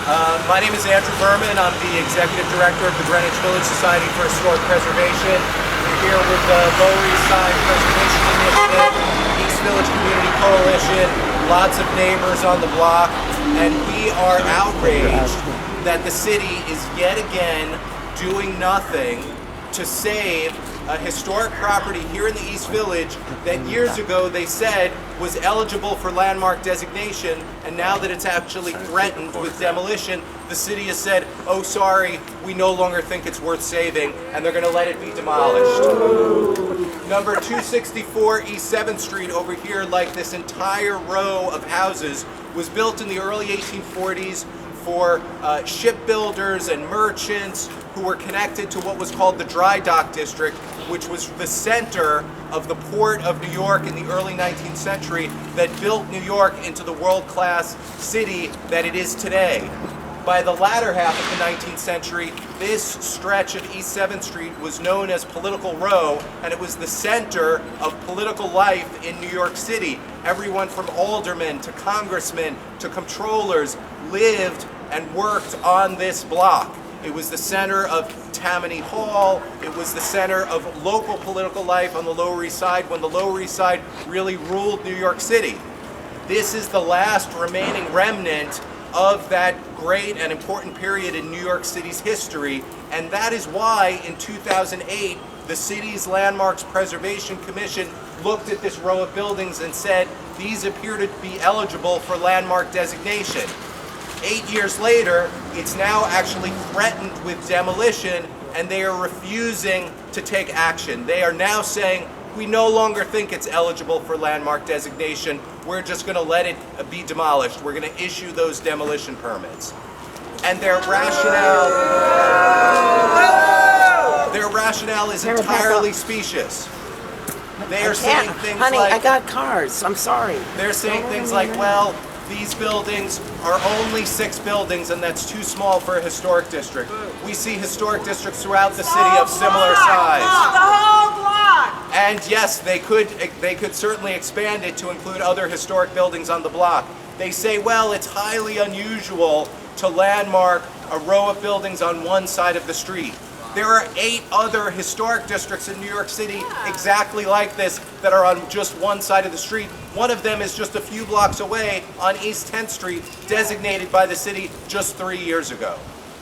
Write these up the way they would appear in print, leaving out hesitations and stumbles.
My name is Andrew Berman. I'm the Executive Director of the Greenwich Village Society for Historic Preservation. We're here with the Lower East Side Preservation Initiative, East Village Community Coalition, lots of neighbors on the block, and we are outraged that the city is yet again doing nothing to save a historic property here in the East Village that years ago they said was eligible for landmark designation, and now that it's actually threatened with demolition, the city has said, oh sorry, we no longer think it's worth saving, and they're going to let it be demolished. Number 264 East 7th Street over here, like this entire row of houses, was built in the early 1840s for shipbuilders and merchants who were connected to what was called the Dry Dock District, which was the center of the port of New York in the early 19th century that built New York into the world-class city that it is today. By the latter half of the 19th century, this stretch of East 7th Street was known as Political Row, and it was the center of political life in New York City. Everyone from aldermen to congressmen to comptrollers lived and worked on this block. It was the center of Tammany Hall. It was the center of local political life on the Lower East Side when the Lower East Side really ruled New York City. This is the last remaining remnant of that great and important period in New York City's history, and that is why in 2008 the city's Landmarks Preservation Commission looked at this row of buildings and said these appear to be eligible for landmark designation. 8 years later, it's now actually threatened with demolition, and they are refusing to take action. They are now saying, we no longer think it's eligible for landmark designation. We're just going to let it be demolished. We're going to issue those demolition permits. And their rationale is entirely specious. They are saying things honey, like, I got cars. I'm sorry. They're saying things like, well, these buildings are only 6 buildings, and that's too small for a historic district. We see historic districts throughout the city of similar size. The whole block! And yes, they could certainly expand it to include other historic buildings on the block. They say, well, it's highly unusual to landmark a row of buildings on one side of the street. There are 8 other historic districts in New York City exactly like this that are on just one side of the street. One of them is just a few blocks away on East 10th Street, designated by the city just 3 years ago.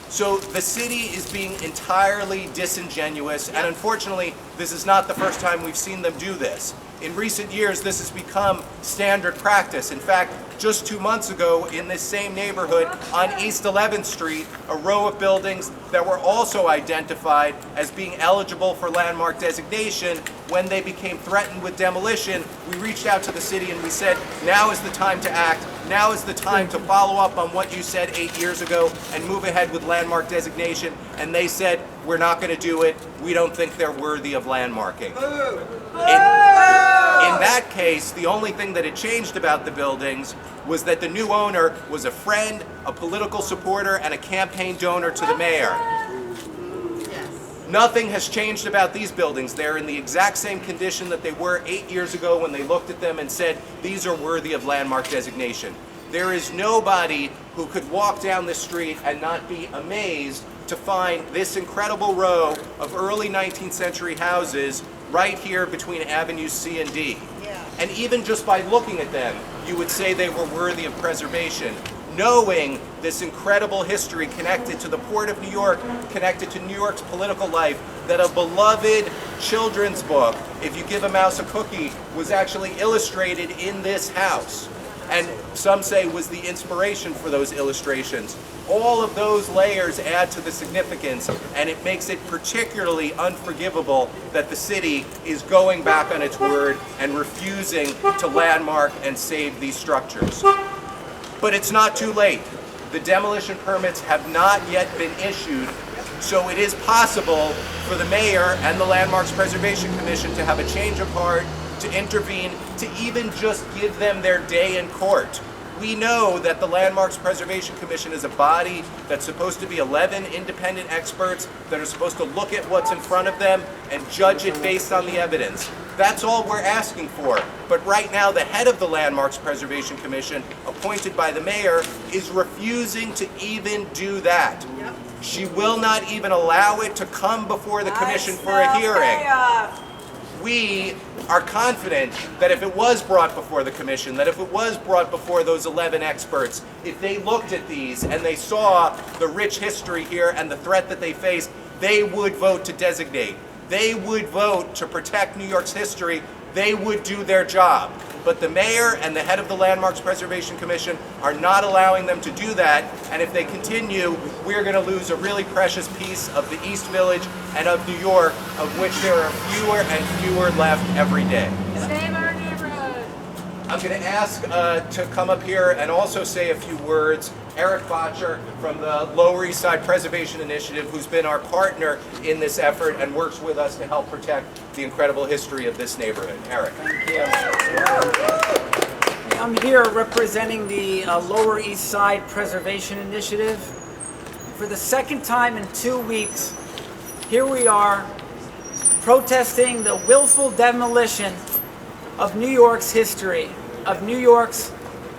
So the city is being entirely disingenuous, and unfortunately, this is not the first time we've seen them do this. In recent years, this has become standard practice. In fact, just 2 months ago, in this same neighborhood on East 11th Street, a row of buildings that were also identified as being eligible for landmark designation, when they became threatened with demolition, we reached out to the city and we said, now is the time to act. Now is the time to follow up on what you said 8 years ago and move ahead with landmark designation. And they said, we're not going to do it. We don't think they're worthy of landmarking. In that case, the only thing that had changed about the buildings was that the new owner was a friend, a political supporter, and a campaign donor to the mayor. Nothing has changed about these buildings. They're in the exact same condition that they were 8 years ago when they looked at them and said, these are worthy of landmark designation. There is nobody who could walk down this street and not be amazed to find this incredible row of early 19th century houses right here between Avenues C and D. And even just by looking at them, you would say they were worthy of preservation. Knowing this incredible history connected to the Port of New York, connected to New York's political life, that a beloved children's book, If You Give a Mouse a Cookie, was actually illustrated in this house. And some say was the inspiration for those illustrations. All of those layers add to the significance, and it makes it particularly unforgivable that the city is going back on its word and refusing to landmark and save these structures. But it's not too late. The demolition permits have not yet been issued, so it is possible for the mayor and the Landmarks Preservation Commission to have a change of heart, to intervene, to even just give them their day in court. We know that the Landmarks Preservation Commission is a body that's supposed to be 11 independent experts that are supposed to look at what's in front of them and judge it based on the evidence. That's all we're asking for. But right now, the head of the Landmarks Preservation Commission, appointed appointed by the mayor, is refusing to even do that. Yep. She will not even allow it to come before the commission for a hearing. We are confident that if it was brought before the commission, that if it was brought before those 11 experts, if they looked at these and they saw the rich history here and the threat that they face, they would vote to designate. They would vote to protect New York's history. They would do their job. But the mayor and the head of the Landmarks Preservation Commission are not allowing them to do that. And if they continue, we're going to lose a really precious piece of the East Village and of New York, of which there are fewer and fewer left every day. Save our neighborhood. I'm going to ask to come up here and also say a few words. Eric Botcher from the Lower East Side Preservation Initiative, who's been our partner in this effort and works with us to help protect the incredible history of this neighborhood. Eric. Thank you. I'm here representing the Lower East Side Preservation Initiative. For the second time in 2 weeks, here we are protesting the willful demolition of New York's history, of New York's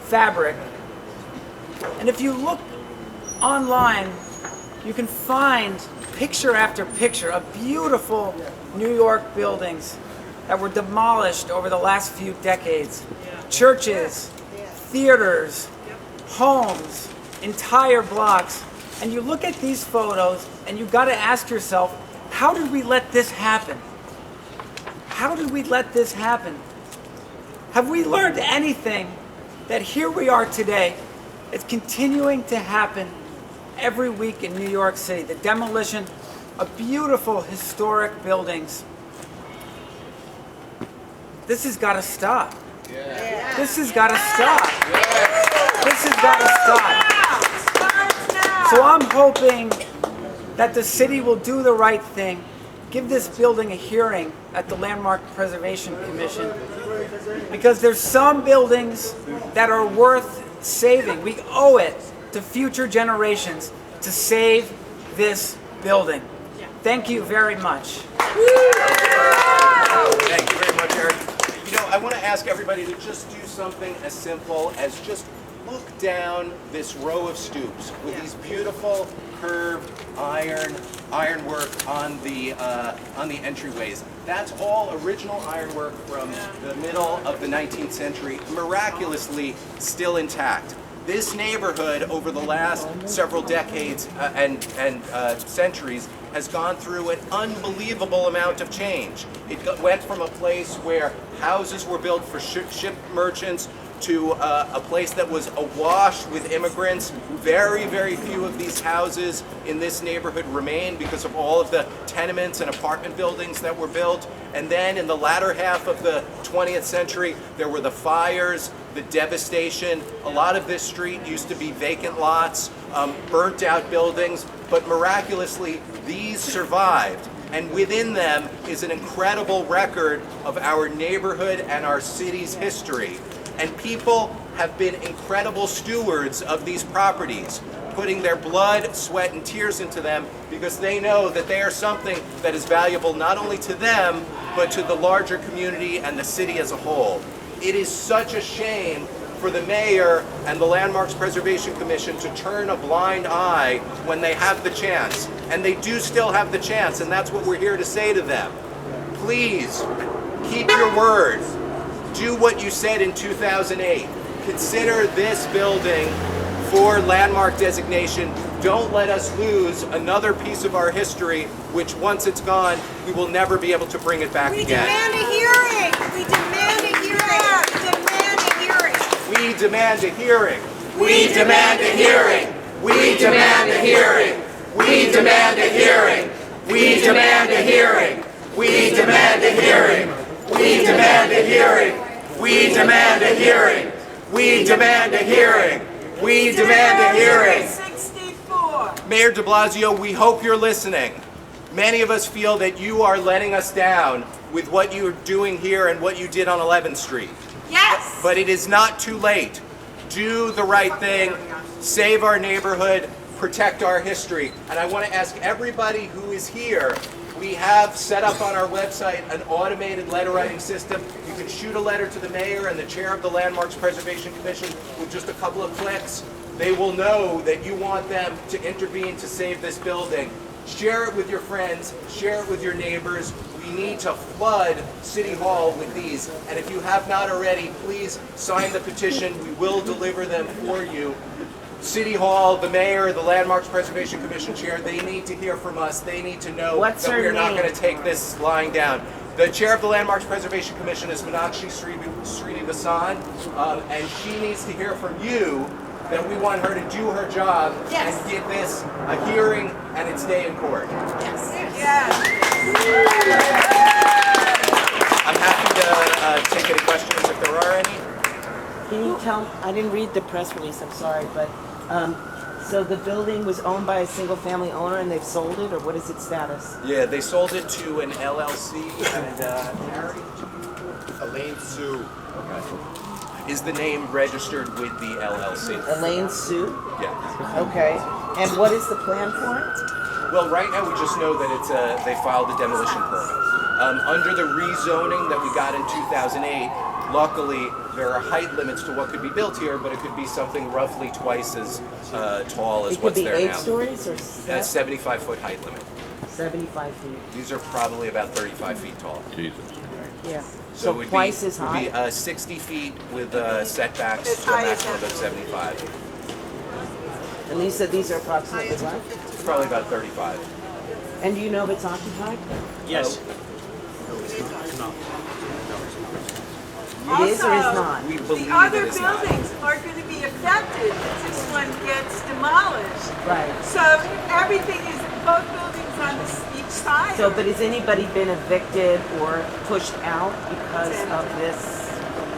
fabric. And if you look online, you can find picture after picture of beautiful New York buildings that were demolished over the last few decades. Churches, theaters, homes, entire blocks. And you look at these photos and you've got to ask yourself, how did we let this happen? How did we let this happen? Have we learned anything that here we are today? It's continuing to happen every week in New York City. The demolition of beautiful historic buildings. This has got to stop. Yeah. This has got to stop. This has got to stop. So I'm hoping that the city will do the right thing, give this building a hearing at the Landmark Preservation Commission, because there's some buildings that are worth saving. We owe it to future generations to save this building. Thank you very much. Thank you very much, Eric. You know, I want to ask everybody to just do something as simple as just look down this row of stoops with these beautiful curved ironwork on the entryways. That's all original ironwork from the middle of the 19th century, miraculously still intact. This neighborhood, over the last several decades and centuries, has gone through an unbelievable amount of change. It went from a place where houses were built for ship merchants to a place that was awash with immigrants. Very, very few of these houses in this neighborhood remain because of all of the tenements and apartment buildings that were built. And then in the latter half of the 20th century, there were the fires, the devastation. A lot of this street used to be vacant lots, burnt out buildings, but miraculously, these survived. And within them is an incredible record of our neighborhood and our city's history. And people have been incredible stewards of these properties, putting their blood, sweat, and tears into them because they know that they are something that is valuable not only to them, but to the larger community and the city as a whole. It is such a shame for the mayor and the Landmarks Preservation Commission to turn a blind eye when they have the chance. And they do still have the chance, and that's what we're here to say to them. Please, keep your word. Do what you said in 2008. Consider this building for landmark designation. Don't let us lose another piece of our history, which once it's gone, we will never be able to bring it back We again. demand a hearing. We demand a hearing. We demand a hearing. We demand a hearing. We demand a hearing. We demand a hearing. We demand a hearing. We demand a hearing. We demand a hearing. We demand a hearing. We demand a hearing. We demand a hearing. 64. Mayor de Blasio, we hope you're listening. Many of us feel that you are letting us down with what you're doing here and what you did on 11th Street. Yes. But it is not too late. Do the right thing. Save our neighborhood. Protect our history. And I want to ask everybody who is here We have set up on our website an automated letter writing system. You can shoot a letter to the mayor and the chair of the Landmarks Preservation Commission with just a couple of clicks. They will know that you want them to intervene to save this building. Share it with your friends, share it with your neighbors. We need to flood City Hall with these. And if you have not already, please sign the petition. We will deliver them for you. City Hall, the mayor, the Landmarks Preservation Commission chair, they need to hear from us. They need to know What's that her we're not name? going to take this lying down. The chair of the Landmarks Preservation Commission is Meenakshi Srinivasan, and she needs to hear from you that we want her to do her job Yes. and get this a hearing and its day in court. Yes. I'm happy to take any questions if there are any. Can you tell, I didn't read the press release, I'm sorry, but, so the building was owned by a single family owner and they've sold it, or what is its status? Yeah, they sold it to an LLC and Harry Elaine Sue. is the name registered with the LLC. Elaine Sue? Yeah. Okay. And what is the plan for it? Well, right now we just know that it's they filed a demolition permit. Under the rezoning that we got in 2008, luckily there are height limits to what could be built here, but it could be something roughly twice as tall as It could what's be there 8 now. stories or 75-foot height limit. 75 feet? These are probably about 35 feet tall. Yeah. So So it would twice be, as would high? be 60 feet with setbacks As to a high as maximum of 75. And you said these are approximately what? It's probably about 35. And do you know if it's occupied? Yes. It is or is Also, not? We believe The other it is not. buildings are going to be affected if this one gets demolished. Right. So everything is, both buildings on each side. So, but has anybody been evicted or pushed out because of this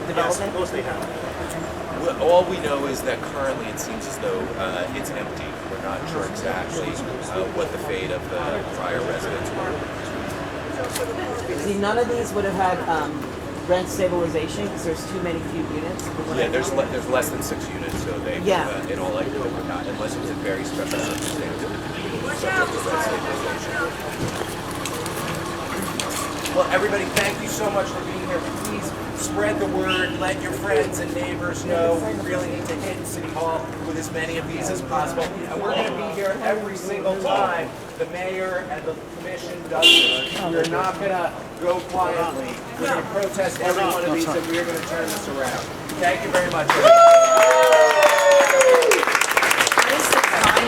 development? Mostly have. Well, all we know is that currently it seems as though it's empty. We're not sure exactly what the fate of the prior residents were. See, none of these would have had rent stabilization because there's too many few units. from what I Yeah, there's know. there's less than 6 units, so they Yeah. in all likelihood would not, unless it was a very special circumstance. It would be subject to rent stabilization. Well, everybody, thank you so much for being here. Please spread the word. Let your friends and neighbors know. We really need to hit City Hall with as many of these as possible. And we're going to be here every single time the mayor and the commission does this. We're not going to go quietly. We're going to protest every one of these, and we're going to turn this around. Thank you very much. What is the time?